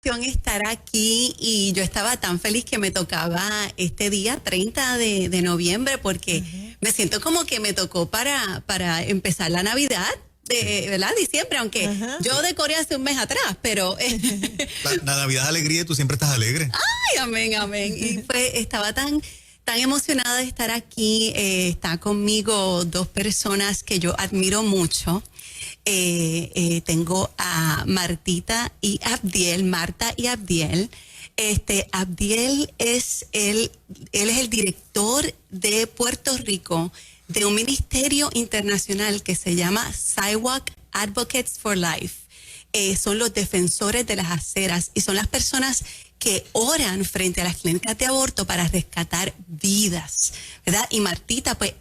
bendición estar aquí y yo estaba tan feliz que me tocaba este día 30 de noviembre porque me siento como que me tocó para empezar la Navidad. ¿Verdad? Diciembre, aunque yo decoré hace un mes atrás, pero... La Navidad es alegría y tú siempre estás alegre. ¡Ay, amén, amén! Y pues estaba tan emocionada de estar aquí. Está conmigo dos personas que yo admiro mucho. Tengo a Martita y Abdiel, Marta y Abdiel. Abdiel es él es el director de Puerto Rico de un ministerio internacional que se llama Sidewalk Advocates for Life. Son los defensores de las aceras y son las personas que oran frente a las clínicas de aborto para rescatar vidas, ¿verdad? Y Martita, pues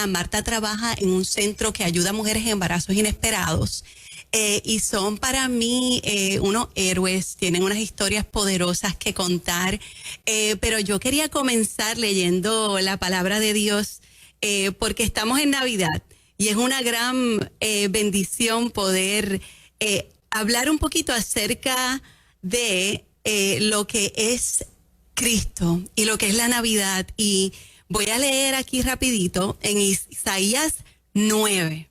Marta trabaja en un centro que ayuda a mujeres en embarazos inesperados. Y son para mí unos héroes, tienen unas historias poderosas que contar. Pero yo quería comenzar leyendo la palabra de Dios porque estamos en Navidad y es una gran bendición poder hablar un poquito acerca de lo que es Cristo y lo que es la Navidad. Y voy a leer aquí rapidito en Isaías 9,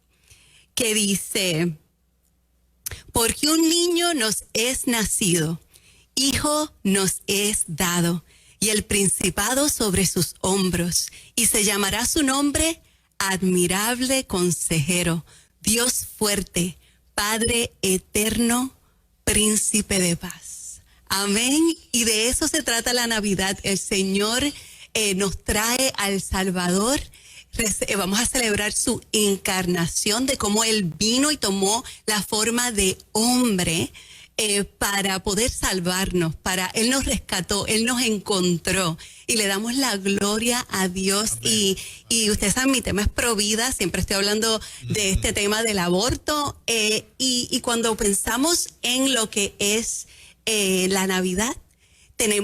que dice: porque un niño nos es nacido, hijo nos es dado, y el principado sobre sus hombros, y se llamará su nombre Admirable Consejero, Dios fuerte, Padre eterno, Príncipe de paz. Amén. Y de eso se trata la Navidad. El Señor nos trae al Salvador. Vamos a celebrar su encarnación, de cómo Él vino y tomó la forma de hombre para poder salvarnos, Él nos rescató, Él nos encontró y le damos la gloria a Dios. Y ustedes saben, mi tema es Provida, siempre estoy hablando de este tema del aborto y cuando pensamos en lo que es la Navidad,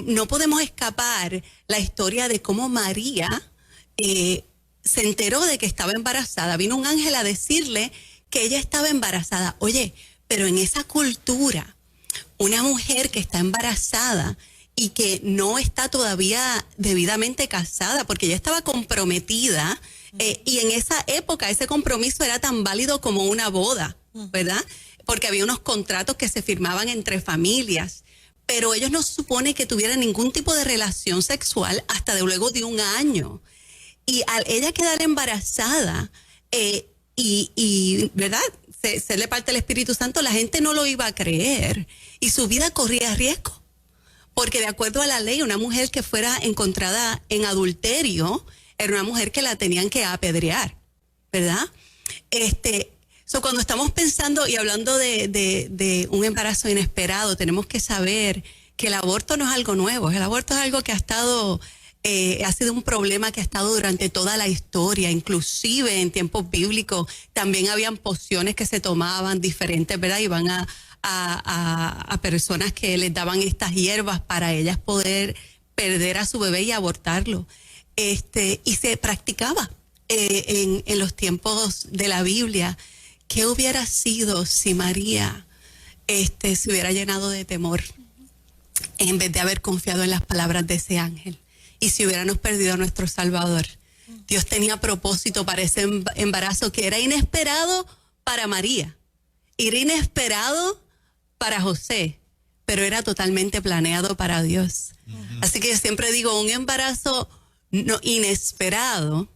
no podemos escapar la historia de cómo María se enteró de que estaba embarazada. Vino un ángel a decirle que ella estaba embarazada. Oye, pero en esa cultura, una mujer que está embarazada y que no está todavía debidamente casada, porque ella estaba comprometida, y en esa época ese compromiso era tan válido como una boda, ¿verdad? Porque había unos contratos que se firmaban entre familias, pero ellos no supone que tuvieran ningún tipo de relación sexual hasta luego de un año. Y al ella quedar embarazada, ¿verdad? Se le parte el Espíritu Santo, la gente no lo iba a creer. Y su vida corría riesgo. Porque de acuerdo a la ley, una mujer que fuera encontrada en adulterio era una mujer que la tenían que apedrear, ¿verdad? Cuando estamos pensando y hablando de un embarazo inesperado, tenemos que saber que el aborto no es algo nuevo. El aborto es algo que ha sido un problema que ha estado durante toda la historia, inclusive en tiempos bíblicos también habían pociones que se tomaban diferentes, ¿verdad? Iban a personas que les daban estas hierbas para ellas poder perder a su bebé y abortarlo. Y se practicaba en los tiempos de la Biblia. ¿Qué hubiera sido si María se hubiera llenado de temor en vez de haber confiado en las palabras de ese ángel? Y si hubiéramos perdido a nuestro Salvador. Dios tenía propósito para ese embarazo que era inesperado para María, era inesperado para José, pero era totalmente planeado para Dios. Así que yo siempre digo, un embarazo no inesperado,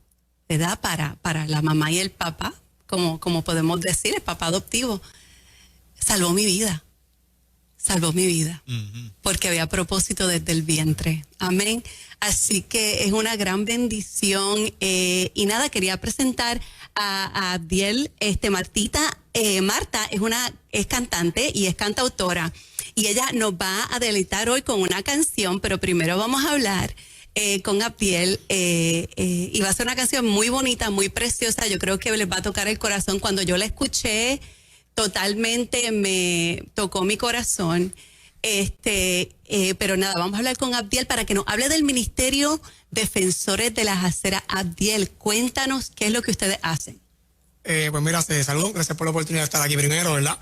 ¿verdad? Para la mamá y el papá, como podemos decir, el papá adoptivo, salvó mi vida. Salvó mi vida, porque había propósito desde el vientre. Amén. Así que es una gran bendición. Y nada, quería presentar a Abdiel, Marta es cantante y es cantautora. Y ella nos va a deleitar hoy con una canción, pero primero vamos a hablar con Abdiel. Y va a ser una canción muy bonita, muy preciosa. Yo creo que les va a tocar el corazón. Cuando yo la escuché, totalmente me tocó mi corazón. Pero nada, vamos a hablar con Abdiel para que nos hable del Ministerio Defensores de las Aceras. Abdiel, cuéntanos qué es lo que ustedes hacen. Pues mira, saludos, gracias por la oportunidad de estar aquí primero, ¿verdad?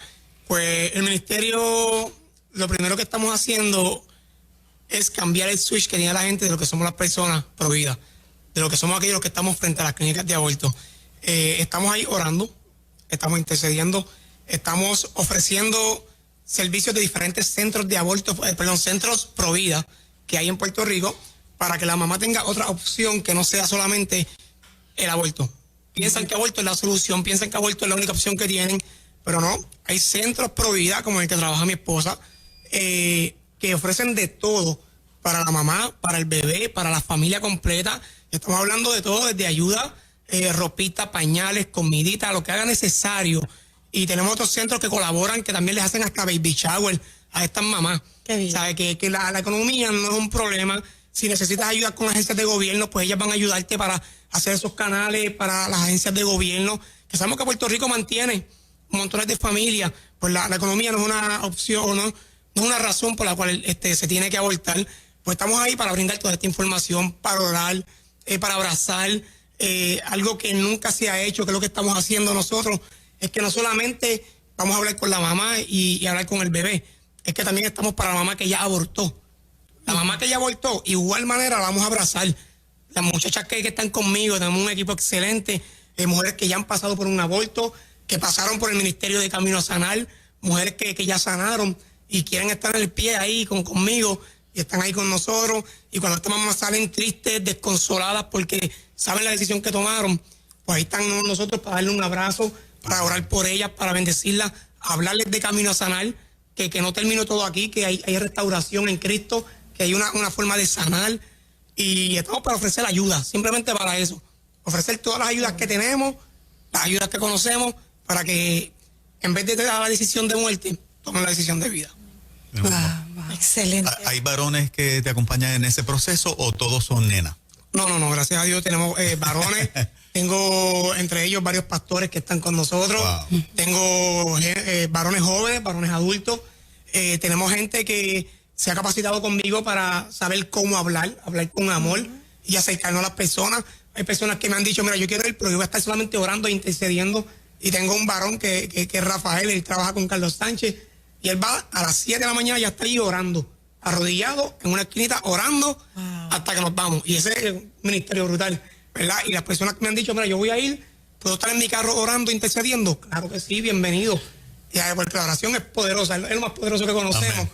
Pues el ministerio lo primero que estamos haciendo es cambiar el switch que tiene la gente de lo que somos las personas pro vida, de lo que somos aquellos que estamos frente a las clínicas de aborto. Estamos ahí orando, estamos intercediendo, estamos ofreciendo servicios de diferentes centros de aborto, centros pro vida que hay en Puerto Rico, para que la mamá tenga otra opción que no sea solamente el aborto. Piensan que aborto es la solución, piensan que aborto es la única opción que tienen, pero no, hay centros pro vida, como el que trabaja mi esposa, que ofrecen de todo para la mamá, para el bebé, para la familia completa. Estamos hablando de todo, desde ayuda, ropita, pañales, comidita, lo que haga necesario. Y tenemos otros centros que colaboran, que también les hacen hasta baby shower a estas mamás. Qué bien. ¿Sabe? Que la economía no es un problema. Si necesitas ayuda con agencias de gobierno, pues ellas van a ayudarte para hacer esos canales para las agencias de gobierno, que sabemos que Puerto Rico mantiene montones de familias. Pues la economía no es una opción, no es una razón por la cual se tiene que abortar. Pues estamos ahí para brindar toda esta información, para orar, para abrazar, algo que nunca se ha hecho, que es lo que estamos haciendo nosotros, es que no solamente vamos a hablar con la mamá y hablar con el bebé, es que también estamos para la mamá que ya abortó. La mamá que ya abortó, igual manera la vamos a abrazar. Las muchachas que están conmigo, tenemos un equipo excelente, mujeres que ya han pasado por un aborto, que pasaron por el Ministerio de Camino a Sanar, mujeres que ya sanaron y quieren estar en el pie ahí conmigo y están ahí con nosotros. Y cuando estas mamás salen tristes, desconsoladas porque saben la decisión que tomaron, pues ahí están nosotros para darle un abrazo, para orar por ellas, para bendecirlas, hablarles de Camino a Sanar, que no terminó todo aquí, que hay restauración en Cristo, que hay una forma de sanar, y estamos para ofrecer ayuda, simplemente para eso, ofrecer todas las ayudas que tenemos, las ayudas que conocemos, para que en vez de dar la decisión de muerte, tomen la decisión de vida. Excelente. ¿Hay varones que te acompañan en ese proceso o todos son nenas? No, gracias a Dios tenemos varones, tengo entre ellos varios pastores que están con nosotros, tengo varones jóvenes, varones adultos, tenemos gente que se ha capacitado conmigo para saber cómo hablar con amor y acercarnos a las personas. Hay personas que me han dicho, mira, yo quiero ir, pero yo voy a estar solamente orando e intercediendo. Y tengo un varón que es Rafael, él trabaja con Carlos Sánchez, y él va a las 7 de la mañana, ya está ahí orando, arrodillado en una esquinita, orando hasta que nos vamos. Y ese es un ministerio brutal, ¿verdad? Y las personas que me han dicho, mira, yo voy a ir, ¿puedo estar en mi carro orando, intercediendo? Claro que sí, bienvenido. Y porque la oración es poderosa, es lo más poderoso que conocemos. Amén.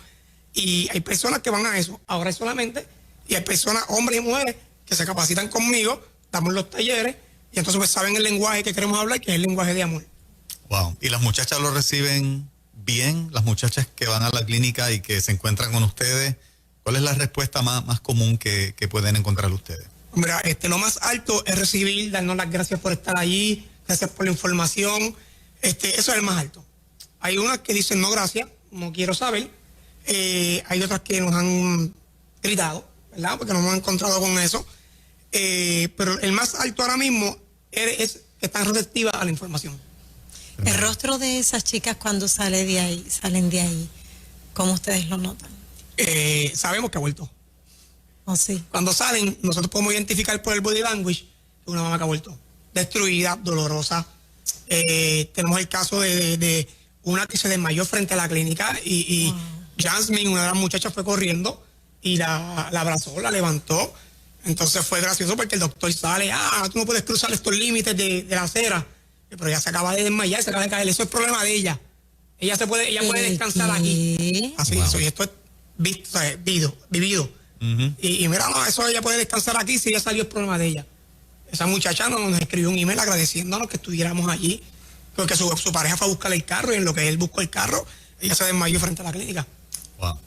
Y hay personas que van a eso, ahora es solamente, y hay personas, hombres y mujeres, que se capacitan conmigo, damos los talleres, y entonces pues saben el lenguaje que queremos hablar, que es el lenguaje de amor. Wow. ¿Y las muchachas lo reciben bien? Las muchachas que van a la clínica y que se encuentran con ustedes, ¿cuál es la respuesta más común que pueden encontrar ustedes? Mira, lo más alto es recibir, darnos las gracias por estar allí, gracias por la información, eso es el más alto. Hay unas que dicen no gracias, no quiero saber. Hay otras que nos han gritado, ¿verdad? Porque nos hemos encontrado con eso. Pero el más alto ahora mismo es que están receptivas a la información. El rostro de esas chicas cuando salen de ahí, ¿cómo ustedes lo notan? Sabemos que ha vuelto. ¿Oh, sí? Cuando salen, nosotros podemos identificar por el body language una mamá que ha vuelto destruida, dolorosa. Tenemos el caso de una que se desmayó frente a la clínica y Jasmine, una de las muchachas, fue corriendo y la abrazó, la levantó. Entonces fue gracioso porque el doctor sale, tú no puedes cruzar estos límites de la acera, pero ella se acaba de desmayar, se acaba de caer, eso es problema de ella. Ella puede descansar aquí. Así, wow. Y esto es vivido. Y mira, no, eso ella puede descansar aquí, si ella salió es problema de ella. Esa muchacha nos escribió un email agradeciéndonos que estuviéramos allí, porque su pareja fue a buscar el carro y en lo que él buscó el carro, ella se desmayó frente a la clínica. Wow.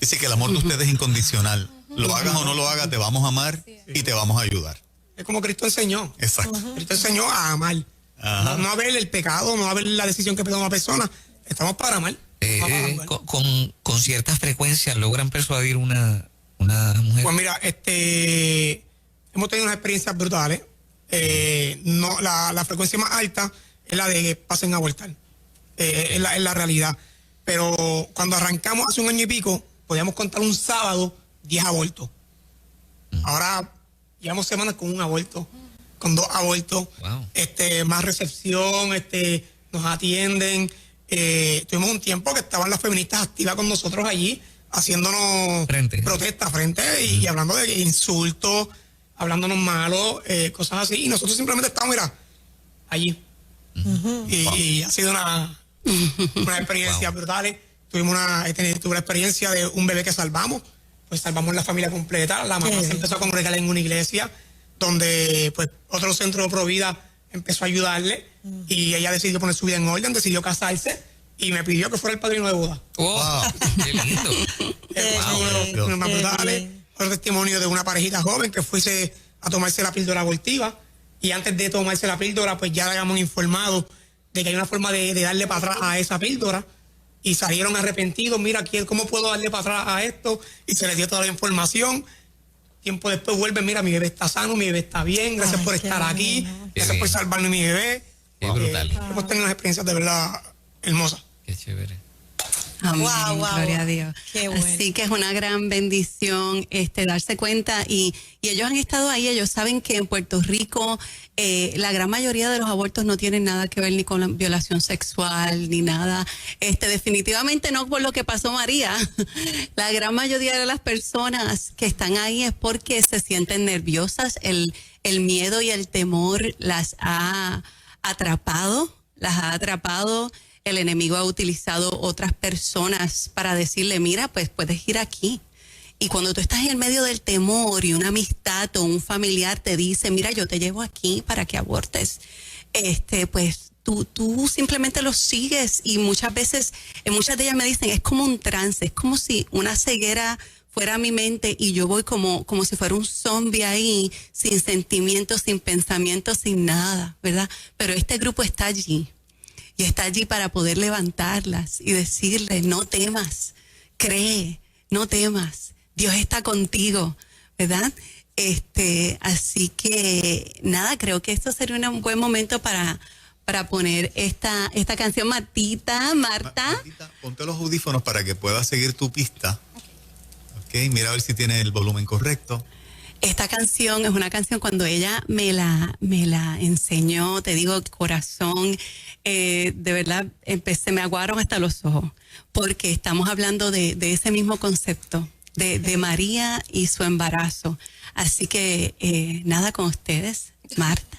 Dice que el amor de ustedes es incondicional. Lo hagas o no lo hagas, te vamos a amar y te vamos a ayudar. Es como Cristo enseñó. Exacto. Cristo enseñó a amar. No a ver el pecado, no a ver la decisión que toma una persona. Estamos para amar. Con cierta frecuencia logran persuadir una mujer. Pues mira, hemos tenido unas experiencias brutales. No, la frecuencia más alta es la de que pasen a abortar. Es la realidad. Pero cuando arrancamos hace un año y pico, podíamos contar un sábado 10 abortos. Ahora llevamos semanas con un aborto, con 2 abortos. Wow. Más recepción, nos atienden. tuvimos un tiempo que estaban las feministas activas con nosotros allí, haciéndonos protestas frente y hablando de insultos, hablándonos malos, cosas así. Y nosotros simplemente estábamos, mira, allí. Y ha sido una experiencia brutal. Tuve la experiencia de un bebé que salvamos. Pues salvamos la familia completa. La mamá se empezó a congregar en una iglesia donde pues otro centro de Provida empezó a ayudarle y ella decidió poner su vida en orden, decidió casarse y me pidió que fuera el padrino de boda. ¡Wow! ¡Qué lindo! Uno más brutales. Otro testimonio de una parejita joven que fuese a tomarse la píldora abortiva y antes de tomarse la píldora pues ya le habíamos informado de que hay una forma de darle para atrás a esa píldora y salieron arrepentidos. Mira, ¿cómo puedo darle para atrás a esto? Y se les dio toda la información. Tiempo después vuelven, mira, mi bebé está sano, mi bebé está bien, gracias por estar aquí, gracias por salvarme mi bebé. Qué brutal. Hemos tenido unas experiencias de verdad hermosas. Qué chévere. Amén, Wow, gloria a Dios. Qué bueno. Así que es una gran bendición darse cuenta y ellos han estado ahí, ellos saben que en Puerto Rico la gran mayoría de los abortos no tienen nada que ver ni con la violación sexual ni nada, definitivamente no por lo que pasó María. La gran mayoría de las personas que están ahí es porque se sienten nerviosas, el miedo y el temor las ha atrapado. El enemigo ha utilizado otras personas para decirle, mira, pues puedes ir aquí. Y cuando tú estás en medio del temor y una amistad o un familiar te dice, mira, yo te llevo aquí para que abortes, pues tú simplemente lo sigues. Y muchas veces, muchas de ellas me dicen, es como un trance, es como si una ceguera fuera mi mente y yo voy como si fuera un zombie ahí, sin sentimientos, sin pensamientos, sin nada, ¿verdad? Pero este grupo está allí. Y está allí para poder levantarlas y decirles, no temas, cree, no temas, Dios está contigo, ¿verdad? Así que nada, creo que esto sería un buen momento para poner esta canción. Marta. Martita, ponte los audífonos para que puedas seguir tu pista. Ok, mira a ver si tiene el volumen correcto. Esta canción es una canción cuando ella me la enseñó, te digo, corazón, de verdad, se me aguaron hasta los ojos, porque estamos hablando de ese mismo concepto, de María y su embarazo. Así que, nada, con ustedes, Marta.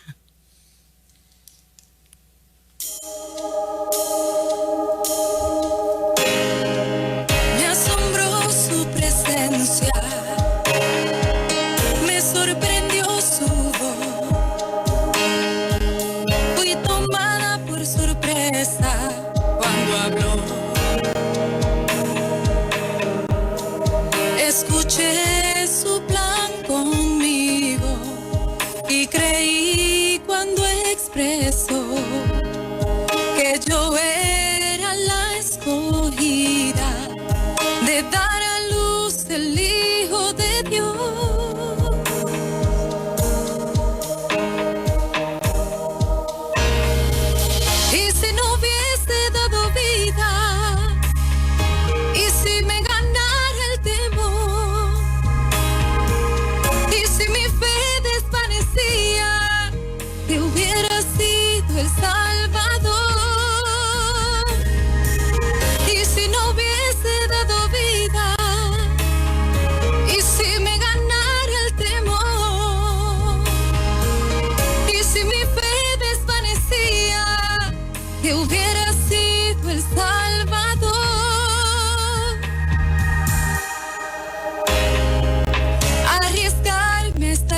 Me asombró su presencia. Cuando habló, escuché su plan conmigo y creí cuando expresó que yo era la escogida de dar a luz el Hijo de Dios.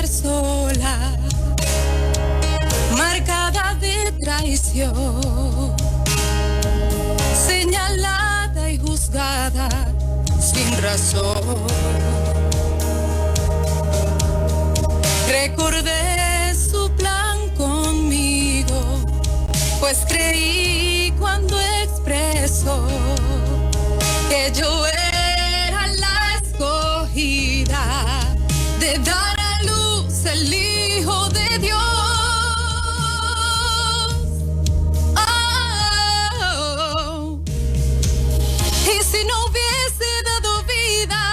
Sola, marcada de traición, señalada y juzgada sin razón. Recordé su plan conmigo, pues creí cuando expresó que yo era la escogida de dar el Hijo de Dios. Oh, y si no hubiese dado vida,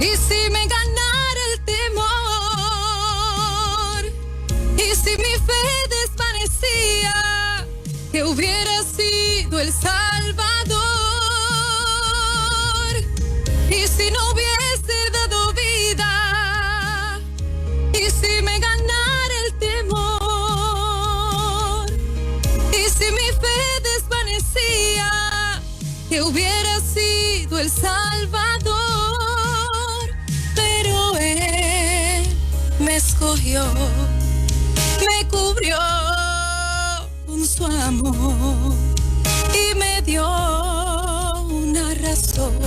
y si me ganara el temor, y si mi fe desvanecía, que hubiera sido Salvador, pero Él me escogió, me cubrió con su amor y me dio una razón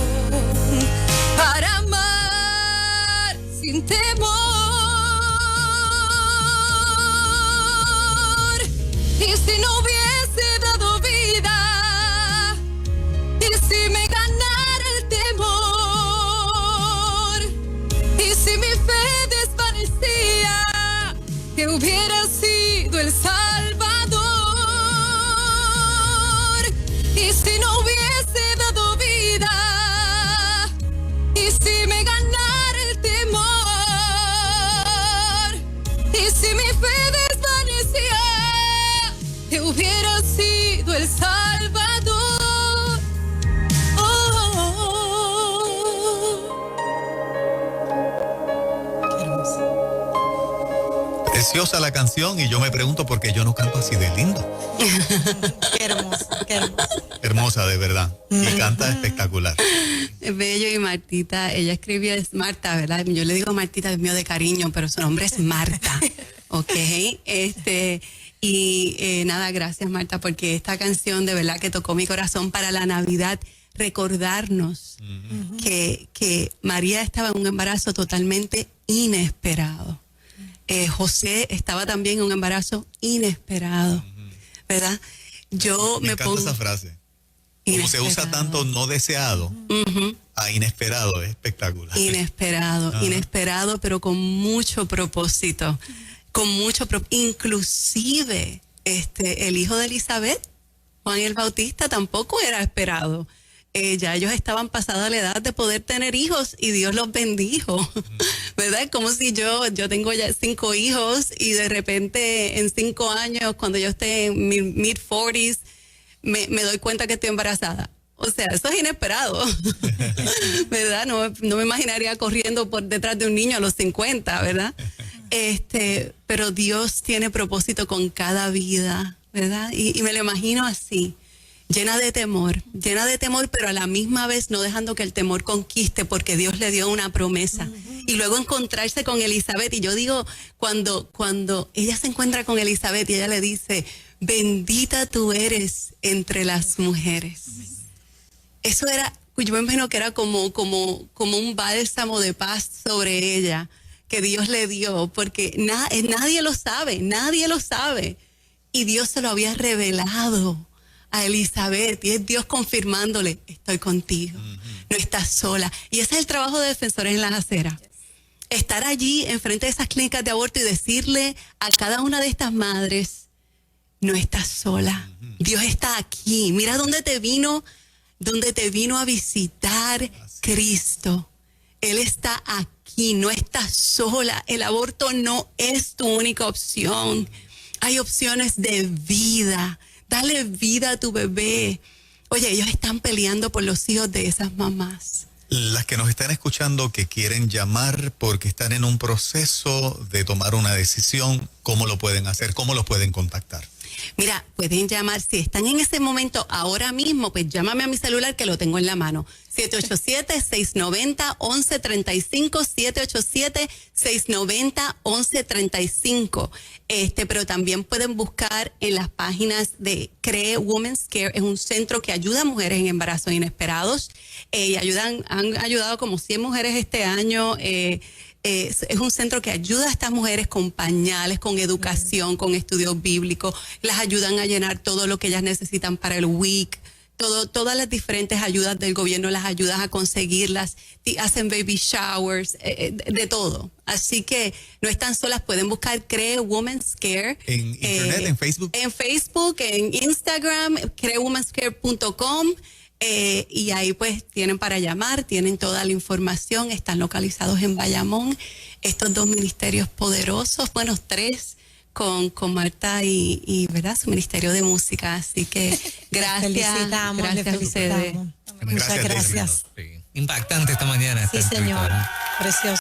para amar sin temor. Y si no hubiese dado vida, y si me ganara el temor, y si mi fe desvanecía, que hubiera sido el Salvador. Y si no hubiese dado vida, y si me ganara el temor, y si mi fe desvanecía, que hubiera sido el Salvador. Qué hermoso. Preciosa la canción y yo me pregunto por qué yo no canto así de lindo. Qué hermoso, qué hermoso. Hermosa, de verdad. Y canta espectacular. Es bello. Y Martita, ella escribió, es Marta, ¿verdad? Yo le digo Martita, es mío de cariño, pero su nombre es Marta, ¿ok? Nada, gracias Marta, porque esta canción de verdad que tocó mi corazón para la Navidad, recordarnos que María estaba en un embarazo totalmente inesperado. José estaba también en un embarazo inesperado, ¿verdad? Yo Me me encanta pongo... esa frase. Como se usa tanto no deseado a inesperado, es espectacular. Inesperado, pero con mucho propósito. Inclusive el hijo de Elizabeth, Juan el Bautista, tampoco era esperado. Ya ellos estaban pasados la edad de poder tener hijos y Dios los bendijo, ¿verdad? Como si yo tengo ya 5 hijos y de repente en 5 años, cuando yo esté en mi mid-40s, me doy cuenta que estoy embarazada. O sea, eso es inesperado, ¿verdad? No me imaginaría corriendo por detrás de un niño a los 50, ¿verdad? Pero Dios tiene propósito con cada vida, ¿verdad? Y me lo imagino así, llena de temor, pero a la misma vez no dejando que el temor conquiste, porque Dios le dio una promesa. Y luego encontrarse con Elizabeth, y yo digo, cuando ella se encuentra con Elizabeth y ella le dice, bendita tú eres entre las mujeres. Eso era, yo me imagino que era como un bálsamo de paz sobre ella que Dios le dio, porque nadie lo sabe. Y Dios se lo había revelado a Elizabeth, y es Dios confirmándole, estoy contigo, no estás sola. Y ese es el trabajo de Defensores en las Aceras. Estar allí enfrente de esas clínicas de aborto y decirle a cada una de estas madres, no estás sola, Dios está aquí. Mira dónde te vino a visitar Cristo. Él está aquí, no estás sola. El aborto no es tu única opción. Hay opciones de vida. Dale vida a tu bebé. Oye, ellos están peleando por los hijos de esas mamás. Las que nos están escuchando que quieren llamar porque están en un proceso de tomar una decisión, ¿cómo lo pueden hacer? ¿Cómo los pueden contactar? Mira, pueden llamar, si están en ese momento ahora mismo, pues llámame a mi celular que lo tengo en la mano. 787-690-1135, 787-690-1135. Pero también pueden buscar en las páginas de CREE Women's Care. Es un centro que ayuda a mujeres en embarazos inesperados. Y han ayudado como 100 mujeres este año. Es un centro que ayuda a estas mujeres con pañales, con educación, con estudios bíblicos. Las ayudan a llenar todo lo que ellas necesitan para el WIC. Todas las diferentes ayudas del gobierno las ayudas a conseguirlas. Hacen baby showers, de todo. Así que no están solas, pueden buscar CREE Women's Care. En internet, en Facebook. En Facebook, en Instagram, creewomenscare.com. Y ahí pues tienen para llamar, tienen toda la información, están localizados en Bayamón, estos 2 ministerios poderosos, bueno, 3 con Marta y ¿verdad? Su ministerio de música, así que gracias, gracias a ustedes. Muchas gracias. Sí. Impactante esta mañana. Sí, esta señor, entrevista, ¿verdad? precioso.